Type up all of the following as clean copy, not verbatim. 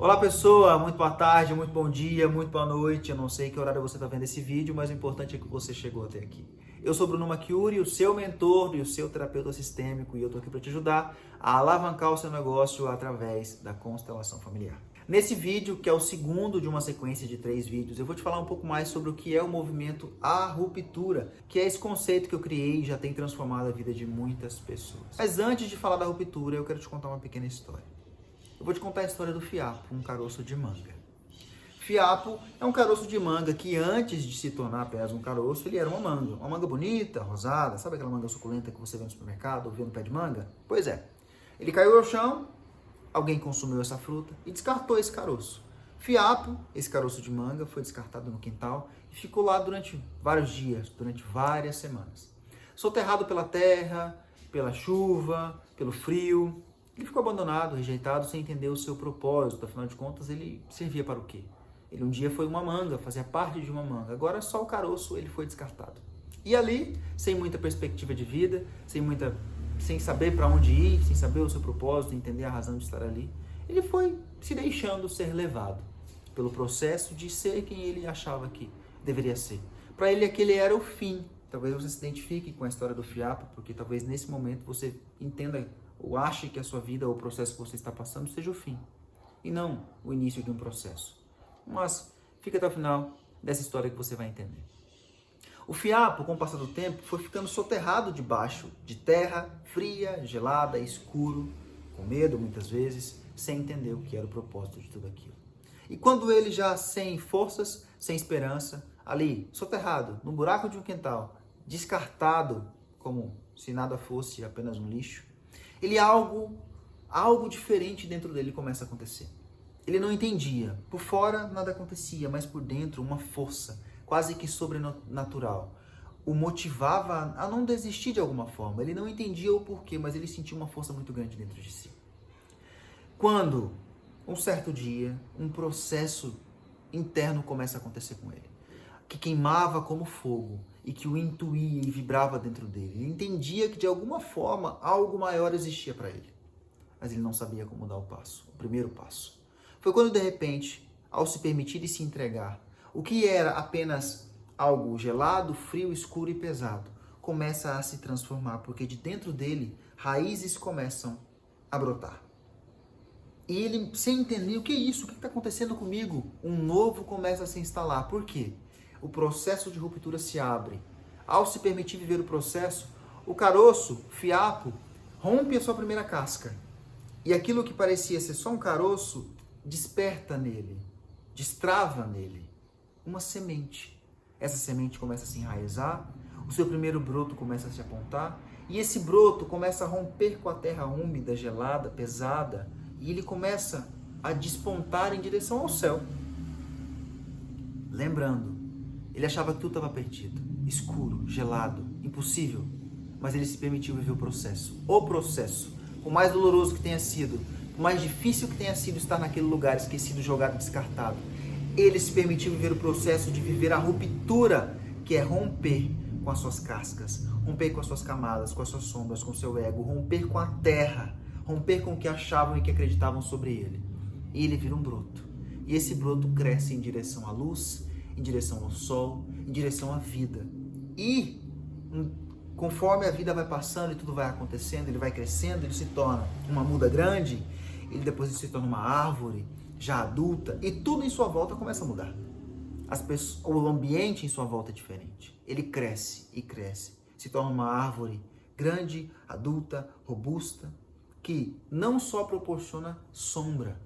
Olá pessoa, muito boa tarde, muito bom dia, muito boa noite. Eu não sei que horário você está vendo esse vídeo, mas o importante é que você chegou até aqui. Eu sou Bruno Machiuri, o seu mentor e o seu terapeuta sistêmico, e eu estou aqui para te ajudar a alavancar o seu negócio através da constelação familiar. Nesse vídeo, que é o segundo de uma sequência de 3 vídeos, eu vou te falar um pouco mais sobre o que é o movimento A Ruptura, que é esse conceito que eu criei e já tem transformado a vida de muitas pessoas. Mas antes de falar da ruptura, eu quero te contar uma pequena história. Eu vou te contar a história do fiapo, um caroço de manga. Fiapo é um caroço de manga que antes de se tornar apenas um caroço, ele era uma manga bonita, rosada, sabe aquela manga suculenta que você vê no supermercado ou vê no pé de manga? Pois é, ele caiu ao chão, alguém consumiu essa fruta e descartou esse caroço. Fiapo, esse caroço de manga, foi descartado no quintal e ficou lá durante vários dias, durante várias semanas. Soterrado pela terra, pela chuva, pelo frio. Ele ficou abandonado, rejeitado, sem entender o seu propósito. Afinal de contas, ele servia para o quê? Ele um dia foi uma manga, fazia parte de uma manga. Agora só o caroço ele foi descartado. E ali, sem muita perspectiva de vida, sem saber para onde ir, sem saber o seu propósito, entender a razão de estar ali, ele foi se deixando ser levado pelo processo de ser quem ele achava que deveria ser. Para ele, aquele era o fim. Talvez você se identifique com a história do fiapo, porque talvez nesse momento você entenda ou ache que a sua vida ou o processo que você está passando seja o fim, e não o início de um processo. Mas fica até o final dessa história que você vai entender. O fiapo, com o passar do tempo, foi ficando soterrado debaixo de terra fria, gelada, escuro, com medo muitas vezes, sem entender o que era o propósito de tudo aquilo. E quando ele já sem forças, sem esperança, ali, soterrado, no buraco de um quintal, descartado, como se nada fosse apenas um lixo, algo diferente dentro dele começa a acontecer. Ele não entendia. Por fora nada acontecia, mas por dentro uma força quase que sobrenatural o motivava a não desistir de alguma forma. Ele não entendia o porquê, mas ele sentia uma força muito grande dentro de si. Quando, um certo dia, um processo interno começa a acontecer com ele, que queimava como fogo e que o intuía e vibrava dentro dele. Ele entendia que de alguma forma algo maior existia para ele, mas ele não sabia como dar o passo, o primeiro passo. Foi quando de repente, ao se permitir e se entregar, o que era apenas algo gelado, frio, escuro e pesado, começa a se transformar, porque de dentro dele raízes começam a brotar. E ele, sem entender o que é isso, o que está acontecendo comigo, um novo começa a se instalar. Por quê? O processo de ruptura se abre. Ao se permitir viver o processo, o caroço, fiapo, rompe a sua primeira casca. E aquilo que parecia ser só um caroço, desperta nele, destrava nele uma semente. Essa semente começa a se enraizar, o seu primeiro broto começa a se apontar, e esse broto começa a romper com a terra úmida, gelada, pesada, e ele começa a despontar em direção ao céu. Lembrando, ele achava que tudo estava perdido, escuro, gelado, impossível, mas ele se permitiu viver o processo. O processo, por mais doloroso que tenha sido, por mais difícil que tenha sido estar naquele lugar esquecido, jogado, descartado, ele se permitiu viver o processo de viver a ruptura, que é romper com as suas cascas, romper com as suas camadas, com as suas sombras, com o seu ego, romper com a terra, romper com o que achavam e que acreditavam sobre ele. E ele vira um broto. E esse broto cresce em direção à luz, em direção ao sol, em direção à vida. E conforme a vida vai passando e tudo vai acontecendo, ele vai crescendo, ele se torna uma muda grande, ele depois se torna uma árvore já adulta, e tudo em sua volta começa a mudar. O ambiente em sua volta é diferente. Ele cresce e cresce, se torna uma árvore grande, adulta, robusta, que não só proporciona sombra,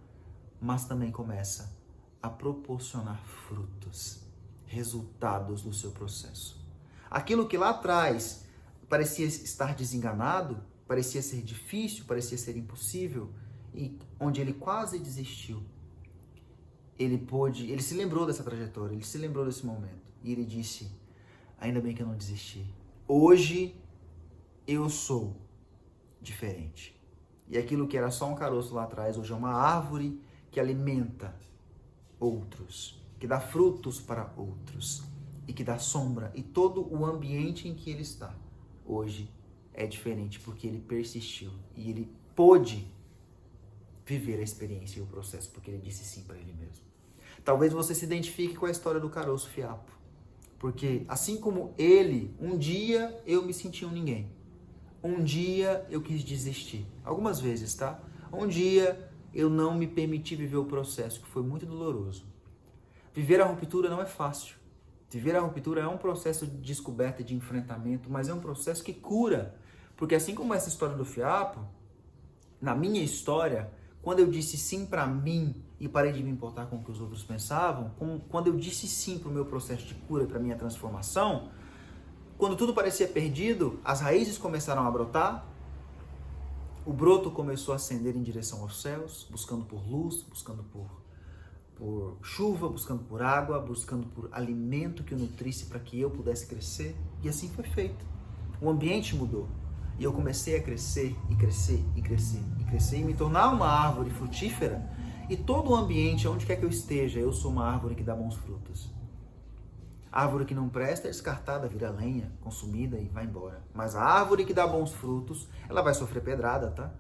mas também começa a proporcionar frutos, resultados do seu processo. Aquilo que lá atrás parecia estar desenganado, parecia ser difícil, parecia ser impossível, e onde ele quase desistiu, ele se lembrou dessa trajetória, ele se lembrou desse momento, e ele disse: ainda bem que eu não desisti. Hoje eu sou diferente. E aquilo que era só um caroço lá atrás, hoje é uma árvore que alimenta outros, que dá frutos para outros, e que dá sombra, e todo o ambiente em que ele está hoje é diferente, porque ele persistiu, e ele pôde viver a experiência e o processo, porque ele disse sim para ele mesmo. Talvez você se identifique com a história do caroço fiapo, porque assim como ele, um dia eu me senti um ninguém. Um dia eu quis desistir. Algumas vezes, tá? Um dia eu não me permiti viver o processo, que foi muito doloroso. Viver a ruptura não é fácil. Viver a ruptura é um processo de descoberta, de enfrentamento, mas é um processo que cura. Porque assim como essa história do fiapo, na minha história, quando eu disse sim para mim e parei de me importar com o que os outros pensavam, quando eu disse sim para o meu processo de cura, para a minha transformação, quando tudo parecia perdido, as raízes começaram a brotar, o broto começou a ascender em direção aos céus, buscando por luz, buscando por chuva, buscando por água, buscando por alimento que o nutrisse para que eu pudesse crescer. E assim foi feito. O ambiente mudou. E eu comecei a crescer, e crescer, e crescer, e crescer, e me tornar uma árvore frutífera. E todo o ambiente, onde quer que eu esteja, eu sou uma árvore que dá bons frutos. A árvore que não presta é descartada, vira lenha, consumida e vai embora. Mas a árvore que dá bons frutos, ela vai sofrer pedrada, tá?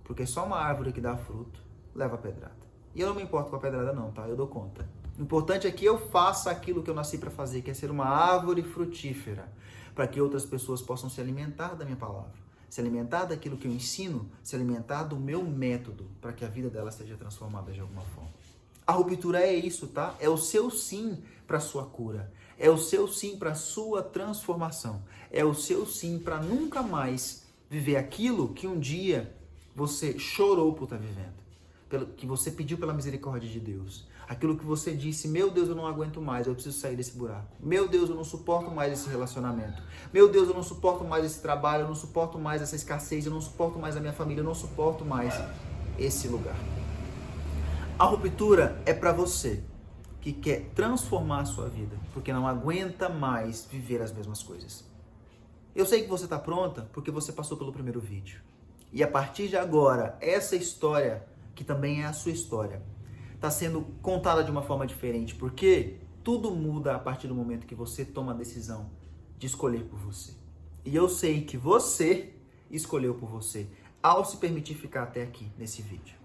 Porque só uma árvore que dá fruto leva pedrada. E eu não me importo com a pedrada não, tá? Eu dou conta. O importante é que eu faça aquilo que eu nasci para fazer, que é ser uma árvore frutífera, para que outras pessoas possam se alimentar da minha palavra, se alimentar daquilo que eu ensino, se alimentar do meu método, para que a vida delas seja transformada de alguma forma. A ruptura é isso, tá? É o seu sim para a sua cura. É o seu sim para a sua transformação. É o seu sim para nunca mais viver aquilo que um dia você chorou por estar vivendo. Que você pediu pela misericórdia de Deus. Aquilo que você disse, meu Deus, eu não aguento mais, eu preciso sair desse buraco. Meu Deus, eu não suporto mais esse relacionamento. Meu Deus, eu não suporto mais esse trabalho, eu não suporto mais essa escassez, eu não suporto mais a minha família, eu não suporto mais esse lugar. A ruptura é para você que quer transformar a sua vida, porque não aguenta mais viver as mesmas coisas. Eu sei que você está pronta porque você passou pelo primeiro vídeo. E a partir de agora, essa história, que também é a sua história, está sendo contada de uma forma diferente, porque tudo muda a partir do momento que você toma a decisão de escolher por você. E eu sei que você escolheu por você, ao se permitir ficar até aqui nesse vídeo.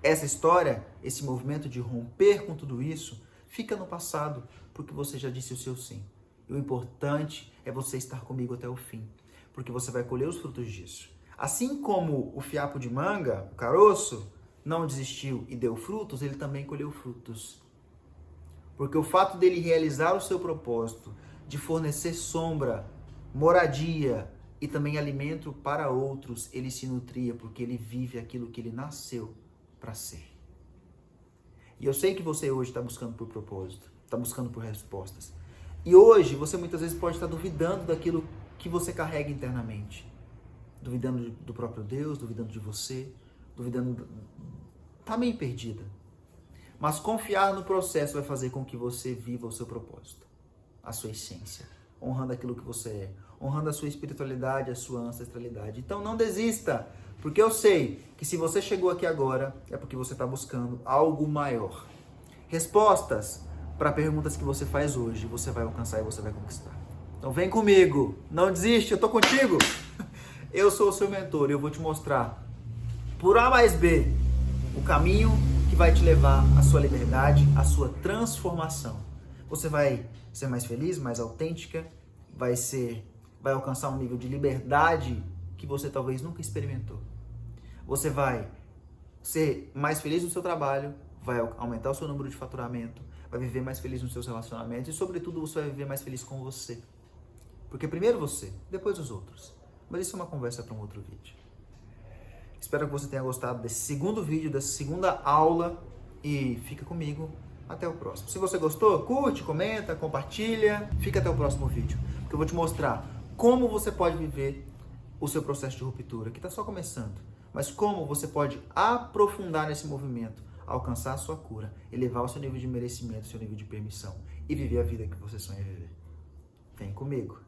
Essa história, esse movimento de romper com tudo isso, fica no passado, porque você já disse o seu sim. E o importante é você estar comigo até o fim, porque você vai colher os frutos disso. Assim como o fiapo de manga, o caroço, não desistiu e deu frutos, ele também colheu frutos. Porque o fato dele realizar o seu propósito, de fornecer sombra, moradia e também alimento para outros, ele se nutria, porque ele vive aquilo que ele nasceu para ser. E eu sei que você hoje está buscando por propósito, está buscando por respostas. E hoje você muitas vezes pode estar duvidando daquilo que você carrega internamente. Duvidando do próprio Deus, duvidando de você, duvidando, tá meio perdida. Mas confiar no processo vai fazer com que você viva o seu propósito, a sua essência, honrando aquilo que você é, honrando a sua espiritualidade, a sua ancestralidade. Então não desista, porque eu sei que se você chegou aqui agora, é porque você está buscando algo maior. Respostas para perguntas que você faz hoje, você vai alcançar e você vai conquistar. Então vem comigo, não desiste, eu tô contigo. Eu sou o seu mentor e eu vou te mostrar, por A mais B, o caminho que vai te levar à sua liberdade, à sua transformação. Você vai ser mais feliz, mais autêntica, vai alcançar um nível de liberdade que você talvez nunca experimentou. Você vai ser mais feliz no seu trabalho, vai aumentar o seu número de faturamento, vai viver mais feliz nos seus relacionamentos e, sobretudo, você vai viver mais feliz com você. Porque primeiro você, depois os outros. Mas isso é uma conversa para um outro vídeo. Espero que você tenha gostado desse segundo vídeo, dessa segunda aula e fica comigo até o próximo. Se você gostou, curte, comenta, compartilha. Fica até o próximo vídeo, porque eu vou te mostrar como você pode viver o seu processo de ruptura, que está só começando, mas como você pode aprofundar nesse movimento, alcançar a sua cura, elevar o seu nível de merecimento, o seu nível de permissão e viver a vida que você sonha viver. Vem comigo.